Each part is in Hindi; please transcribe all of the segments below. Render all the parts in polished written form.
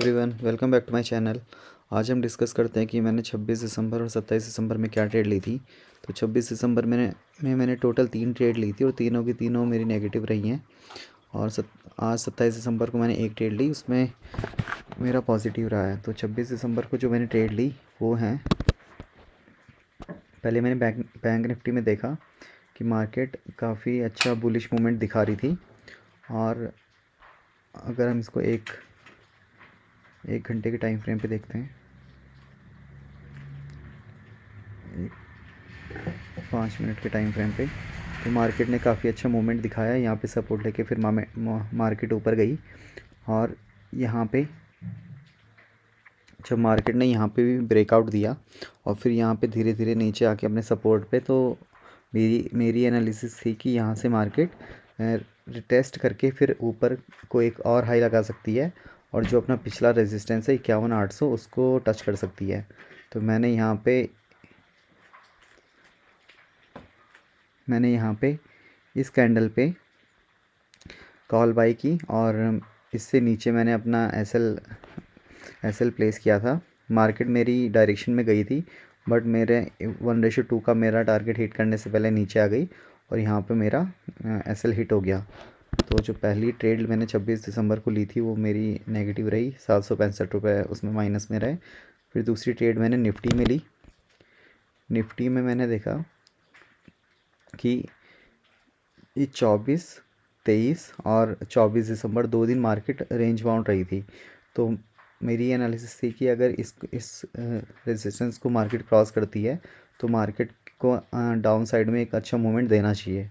Everyone, welcome back to my channel. आज हम डिस्कस करते हैं कि मैंने 26 दिसंबर और 27 दिसंबर में क्या ट्रेड ली थी। तो 26 दिसंबर मैंने टोटल 3 ट्रेड ली थी और तीनों की तीनों मेरी नेगेटिव रही हैं। और आज 27 दिसंबर को मैंने एक ट्रेड ली, उसमें मेरा पॉजिटिव रहा है। तो 26 दिसंबर को जो मैंने ट्रेड ली वो हैं, पहले मैंने बैंक निफ्टी में देखा कि मार्केट काफ़ी अच्छा बुलिश मूवमेंट दिखा रही थी। और अगर हम इसको एक घंटे के टाइम फ्रेम पे देखते हैं, 5 मिनट के टाइम फ्रेम पे, तो मार्केट ने काफ़ी अच्छा मूवमेंट दिखाया। यहाँ पे सपोर्ट लेके फिर मार्केट ऊपर गई। और यहाँ पे जब मार्केट ने यहाँ पे भी ब्रेकआउट दिया और फिर यहाँ पे धीरे धीरे नीचे आके अपने सपोर्ट पे, तो मेरी एनालिसिस थी कि यहाँ से मार्केट रिटेस्ट करके फिर ऊपर को एक और हाई लगा सकती है और जो अपना पिछला रेजिस्टेंस है 51,800 उसको टच कर सकती है। तो मैंने यहाँ पे इस कैंडल पे कॉल बाई की और इससे नीचे मैंने अपना एसएल प्लेस किया था। मार्केट मेरी डायरेक्शन में गई थी, बट मेरे 1:2 का मेरा टारगेट हिट करने से पहले नीचे आ गई और यहाँ पे मेरा एसएल हिट हो गया। तो जो पहली ट्रेड मैंने 26 दिसंबर को ली थी वो मेरी नेगेटिव रही, 765 रुपये उसमें माइनस में रहे। फिर दूसरी ट्रेड मैंने निफ्टी में ली। निफ्टी में मैंने देखा कि ये 24, 23 और 24 दिसंबर 2 दिन मार्केट रेंज बाउंड रही थी। तो मेरी एनालिसिस थी कि अगर इस रेजिस्टेंस को मार्केट क्रॉस करती है तो मार्केट को डाउन साइड में एक अच्छा मूवमेंट देना चाहिए।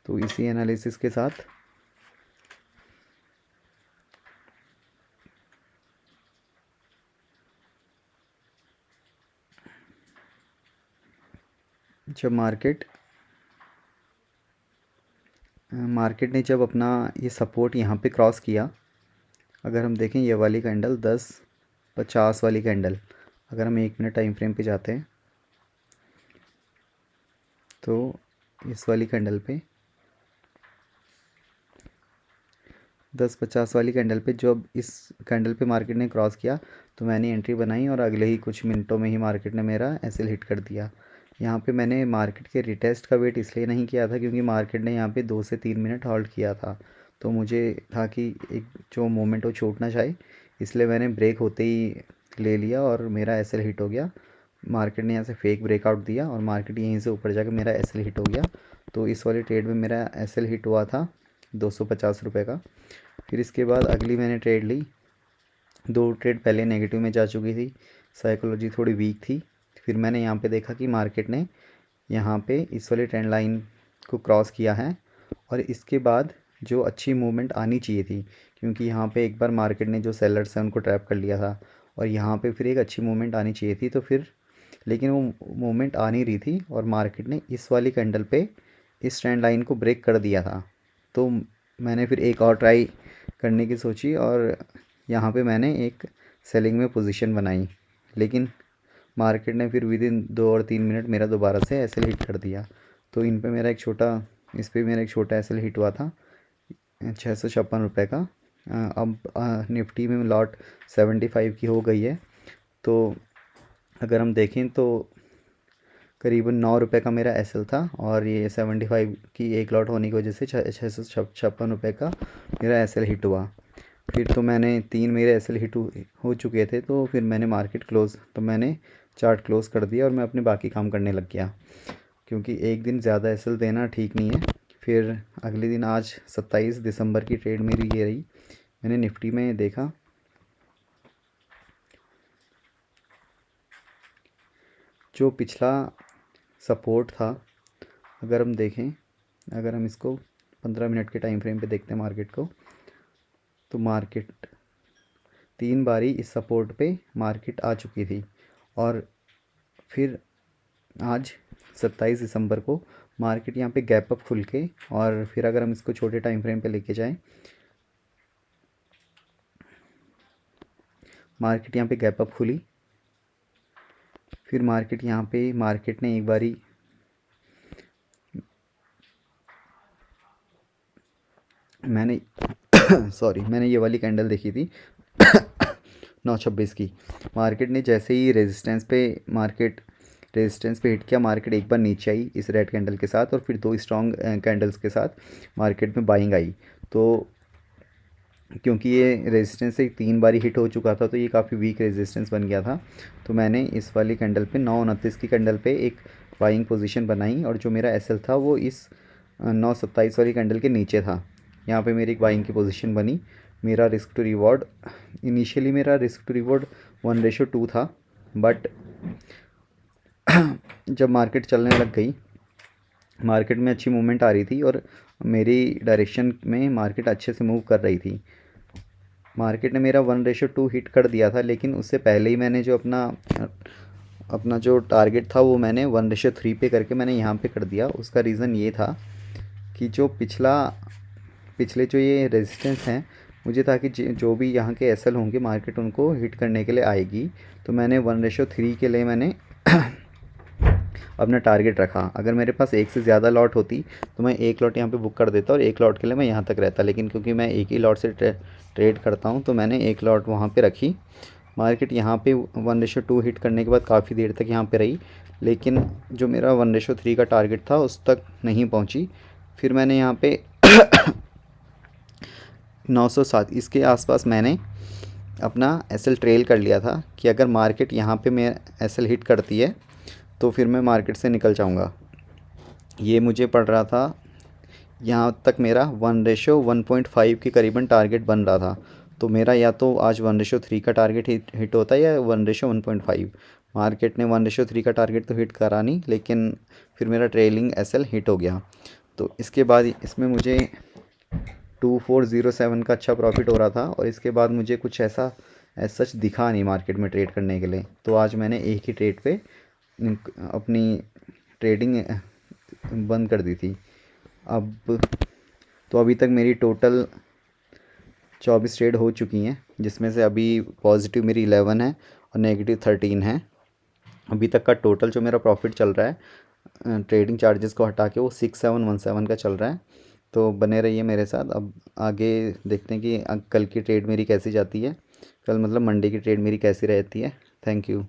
तो इसी एनालिसिस के साथ जब मार्केट ने जब अपना ये सपोर्ट यहाँ पे क्रॉस किया, अगर हम देखें ये वाली कैंडल 10-50 वाली कैंडल, अगर हम 1 मिनट टाइम फ्रेम पे जाते हैं तो इस वाली कैंडल पे 10-50 वाली कैंडल पे जब इस कैंडल पे मार्केट ने क्रॉस किया तो मैंने एंट्री बनाई और अगले ही कुछ मिनटों में ही मार्केट ने मेरा एसएल हिट कर दिया। यहाँ पे मैंने मार्केट के रिटेस्ट का वेट इसलिए नहीं किया था क्योंकि मार्केट ने यहाँ पे 2 से 3 मिनट होल्ड किया था। तो मुझे था कि एक जो मोमेंट वो छूट ना जाए, इसलिए मैंने ब्रेक होते ही ले लिया और मेरा एसएल हिट हो गया। मार्केट ने यहाँ से फेक ब्रेकआउट दिया और मार्केट यहीं से ऊपर जाकर मेरा एसएल हिट हो गया। तो इस वाली ट्रेड में मेरा एसएल हिट हुआ था 250 रुपये का। फिर इसके बाद अगली मैंने ट्रेड ली। 2 ट्रेड पहले नेगेटिव में जा चुकी थी, साइकोलॉजी थोड़ी वीक थी। फिर मैंने यहाँ पे देखा कि मार्केट ने यहाँ पे इस वाले ट्रेंड लाइन को क्रॉस किया है और इसके बाद जो अच्छी मूवमेंट आनी चाहिए थी, क्योंकि यहाँ पे एक बार मार्केट ने जो सेलर्स हैं उनको ट्रैप कर लिया था और यहाँ पे फिर एक अच्छी मूवमेंट आनी चाहिए थी। तो फिर लेकिन वो मूवमेंट आ नहीं रही थी और मार्केट ने इस वाली कैंडल पे इस ट्रेंड लाइन को ब्रेक कर दिया था। तो मैंने फिर एक और ट्राई करने की सोची और यहाँ पे मैंने एक सेलिंग में पोजीशन बनाई, लेकिन मार्केट ने फिर विद इन 2 और 3 मिनट मेरा दोबारा से एसएल हिट कर दिया। तो इन पे मेरा एक छोटा इस पे मेरा एक छोटा एसएल हिट हुआ था 656 रुपये का। अब निफ्टी में लॉट 75 की हो गई है। तो अगर हम देखें तो करीबन 9 रुपये का मेरा एसएल था और ये 75 की एक लॉट होने की वजह से 656 रुपये का मेरा एसएल हिट हुआ। फिर तो मैंने 3 मेरे एसएल हिट हो चुके थे, तो फिर मैंने मार्केट क्लोज़ तो मैंने चार्ट क्लोज़ कर दिया और मैं अपने बाकी काम करने लग गया, क्योंकि एक दिन ज़्यादा एसएल देना ठीक नहीं है। फिर अगले दिन आज 27 दिसंबर की ट्रेड मेरी ये रही। मैंने निफ्टी में देखा जो पिछला सपोर्ट था, अगर हम देखें, अगर हम इसको 15 मिनट के टाइम फ्रेम पे देखते हैं मार्केट को, तो मार्केट 3 बारी इस सपोर्ट पे मार्केट आ चुकी थी और फिर आज 27 दिसंबर को मार्केट यहाँ पे गैप अप खुल के, और फिर अगर हम इसको छोटे टाइम फ्रेम पे लेके जाएं, मार्केट यहाँ पे गैप अप खुली। फिर मार्केट ने एक बारी मैंने मैंने ये वाली कैंडल देखी थी 9.26 की। मार्केट ने जैसे ही रेजिस्टेंस पे हिट किया, मार्केट एक बार नीचे आई इस रेड कैंडल के साथ, और फिर दो स्ट्रॉन्ग कैंडल्स के साथ मार्केट में बाइंग आई। तो क्योंकि ये रेजिस्टेंस से 3 बारी हिट हो चुका था, तो ये काफ़ी वीक रेजिस्टेंस बन गया था। तो मैंने इस वाली कैंडल पे 9.29 की कैंडल पे एक बाइंग पोजीशन बनाई, और जो मेरा एसएल था वो इस 9.27 वाली कैंडल के नीचे था। यहाँ पे मेरी एक बाइंग की पोजीशन बनी। मेरा रिस्क टू रिवॉर्ड, इनिशियली मेरा रिस्क टू रिवॉर्ड 1:2 था, बट जब मार्केट चलने लग गई, मार्केट में अच्छी मूवमेंट आ रही थी और मेरी डायरेक्शन में मार्केट अच्छे से मूव कर रही थी। मार्केट ने मेरा 1:2 हिट कर दिया था, लेकिन उससे पहले ही मैंने जो अपना जो टारगेट था वो मैंने 1:3 पे करके मैंने यहाँ पे कर दिया। उसका रीज़न ये था कि जो पिछले जो ये रेजिस्टेंस हैं, मुझे था कि जो भी यहाँ के एसएल होंगे मार्केट उनको हिट करने के लिए आएगी। तो मैंने 1:3 के लिए मैंने अपना टारगेट रखा। अगर मेरे पास एक से ज़्यादा लॉट होती तो मैं एक लॉट यहाँ पे बुक कर देता और एक लॉट के लिए मैं यहाँ तक रहता, लेकिन क्योंकि मैं एक ही लॉट से ट्रेड करता हूँ तो मैंने एक लॉट वहाँ पे रखी। मार्केट यहाँ पे 1:2 हिट करने के बाद काफ़ी देर तक यहाँ पे रही, लेकिन जो मेरा 1:3 का टारगेट था उस तक नहीं पहुँची। फिर मैंने यहाँ पे 907 इसके आसपास मैंने अपना एसएल ट्रेल कर लिया था कि अगर मार्केट यहाँ पे मैं एसएल हिट करती है तो फिर मैं मार्केट से निकल जाऊँगा। ये मुझे पड़ रहा था, यहाँ तक मेरा 1:1.5 के करीबन टारगेट बन रहा था। तो मेरा या तो आज 1:3 का टारगेट हिट होता है या 1:1.5। मार्केट ने 1:3 का टारगेट तो हिट करा नहीं, लेकिन फिर मेरा ट्रेलिंग एसएल हिट हो गया। तो इसके बाद इसमें मुझे 2407 का अच्छा प्रॉफिट हो रहा था, और इसके बाद मुझे कुछ ऐसा सच दिखा नहीं मार्केट में ट्रेड करने के लिए। तो आज मैंने एक ही ट्रेड पे अपनी ट्रेडिंग बंद कर दी थी। अब तो अभी तक मेरी टोटल 24 ट्रेड हो चुकी हैं, जिसमें से अभी पॉजिटिव मेरी 11 है और नेगेटिव 13 है। अभी तक का टोटल जो मेरा प्रॉफिट चल रहा है ट्रेडिंग चार्जेस को हटा के वो 6717 का चल रहा है। तो बने रहिए मेरे साथ। अब आगे देखते हैं कि कल की ट्रेड मेरी कैसी जाती है, कल मतलब मंडे की ट्रेड मेरी कैसी रहती है। Thank you.